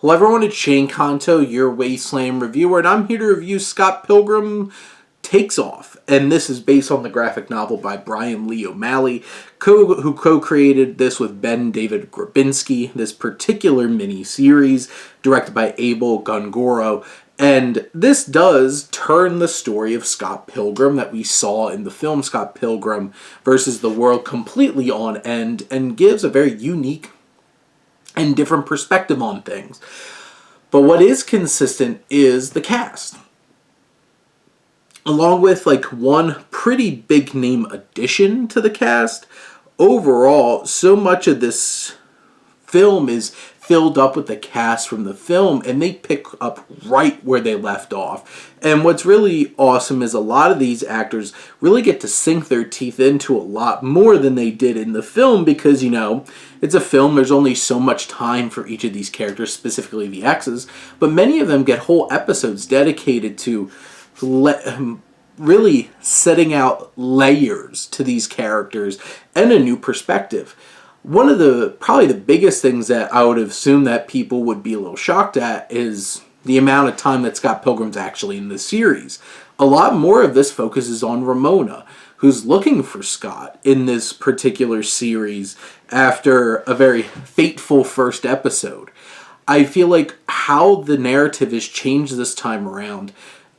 Hello everyone, it's Shane Kanto, your Wasteland reviewer, and I'm here to review Scott Pilgrim Takes Off. And this is based on the graphic novel by Brian Lee O'Malley, who co-created this with Ben David Grabinski, this particular mini-series directed by Abel Gongoro. And this does turn the story of Scott Pilgrim that we saw in the film Scott Pilgrim versus the World completely on end and gives a very unique and different perspective on things. But what is consistent is the cast. Along with one pretty big name addition to the cast, overall, so much of this film is filled up with the cast from the film, and they pick up right where they left off. And what's really awesome is a lot of these actors really get to sink their teeth into a lot more than they did in the film because, it's a film, there's only so much time for each of these characters, specifically the exes, but many of them get whole episodes dedicated to really setting out layers to these characters and a new perspective. One of probably the biggest things that I would assume that people would be a little shocked at is the amount of time that Scott Pilgrim's actually in this series. A lot more of this focuses on Ramona, who's looking for Scott in this particular series after a very fateful first episode. I feel like how the narrative is changed this time around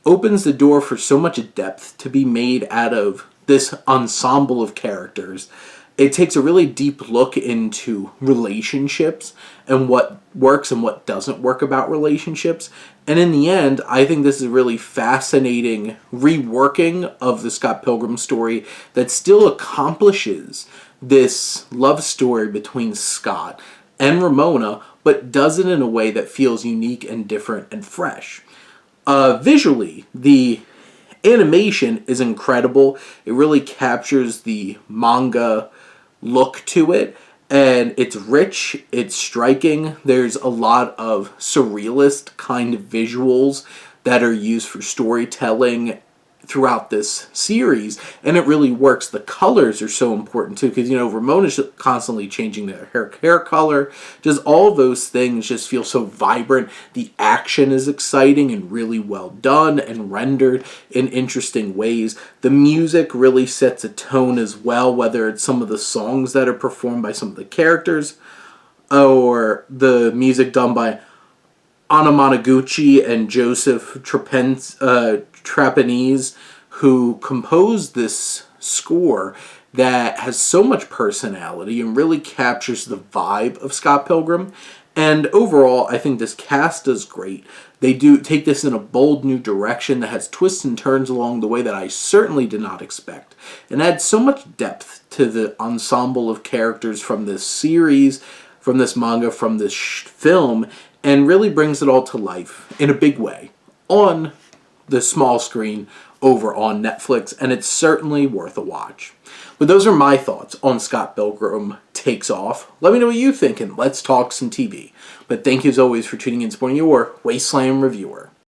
opens the door for so much depth to be made out of this ensemble of characters. It takes a really deep look into relationships and what works and what doesn't work about relationships. And in the end, I think this is a really fascinating reworking of the Scott Pilgrim story that still accomplishes this love story between Scott and Ramona, but does it in a way that feels unique and different and fresh. Visually, the animation is incredible. It really captures the manga look to it, and it's rich, it's striking. There's a lot of surrealist kind of visuals that are used for storytelling throughout this series, and it really works. The colors are so important too, because Ramona's constantly changing their hair color. Just all of those things just feel so vibrant. The action is exciting and really well done and rendered in interesting ways. The music really sets a tone as well, whether it's some of the songs that are performed by some of the characters or the music done by Anna Monoguchi and Joseph Trapanese, who composed this score that has so much personality and really captures the vibe of Scott Pilgrim. And overall, I think this cast does great. They do take this in a bold new direction that has twists and turns along the way that I certainly did not expect, and adds so much depth to the ensemble of characters from this series, from this manga, from this film, and really brings it all to life in a big way on the small screen over on Netflix, and it's certainly worth a watch. But those are my thoughts on Scott Pilgrim Takes Off. Let me know what you think, and let's talk some TV. But thank you as always for tuning in and supporting your Wasteland reviewer.